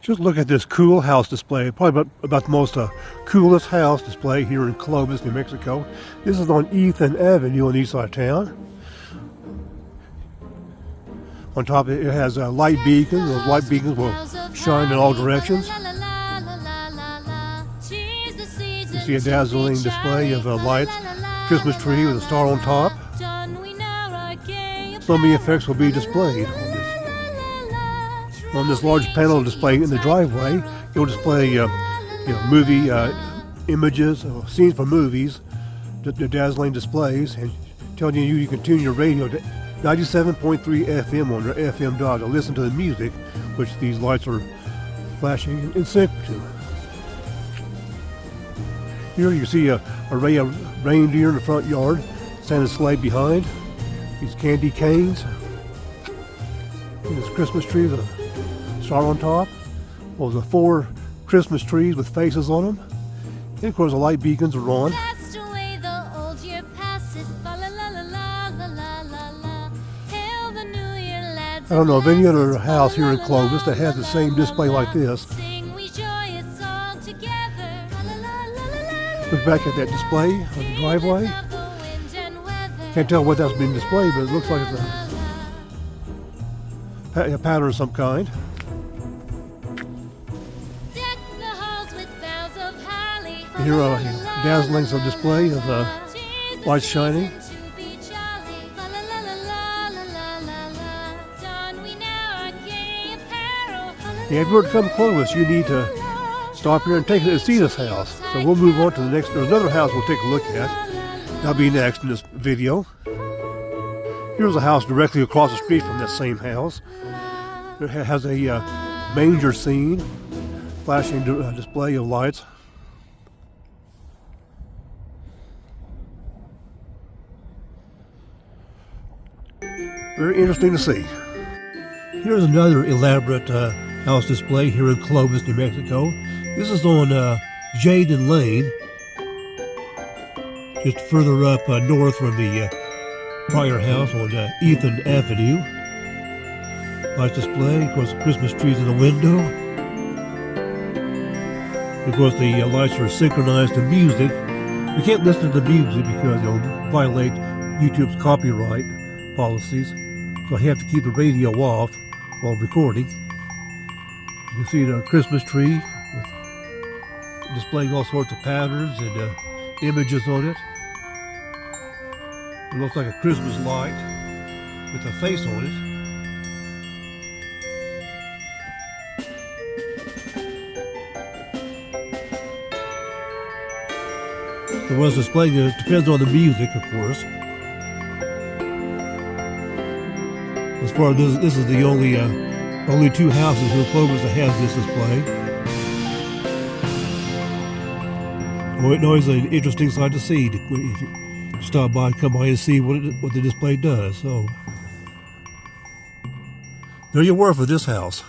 Just look at this cool house display. Probably about the most coolest house display here in Clovis, New Mexico. This is on Ethan Avenue on the east side of town. On top it has light beacons. Those light beacons will shine in all directions. You see a dazzling display of lights, Christmas tree with a star on top. So many effects will be displayed on this large panel display in the driveway. It will display movie images, scenes from movies, the dazzling displays, and telling you can tune your radio to 97.3 FM on your FM dial to listen to the music which these lights are flashing in sync to. Here you see a array of reindeer in the front yard, Santa's sleigh behind, these candy canes, and this Christmas tree with a star on top. Well, the 4 Christmas trees with faces on them. And of course the light beacons are on. I don't know of any other house here in Clovis that has the same display like this. Look back at that display on the driveway. Can't tell what that's been displayed, but it looks like it's a pattern of some kind. And here are dazzling some display of lights shining. Yeah, if you were to come to Clovis, you need to stop here and see this house. So we'll move on to the next. There's another house we'll take a look at. That'll be next in this video. Here's a house directly across the street from that same house. It has a manger scene, flashing display of lights. Very interesting to see. Here's another elaborate house display here in Clovis, New Mexico. This is on Jaydn Lane, just further up north from the prior house on Ethan Avenue. Lights display, of course the Christmas trees in the window. Of course the lights are synchronized to music. We can't listen to the music because it'll violate YouTube's copyright policies. So I have to keep the radio off while recording. You can see the Christmas tree with displaying all sorts of patterns and images on it. It looks like a Christmas light with a face on it. So what's displaying it depends on the music, of course. As far as this is the only 2 houses here in Clovis that has this display. Well, it's always an interesting sight to see if you stop by and come by and see what the display does. So there you were for this house.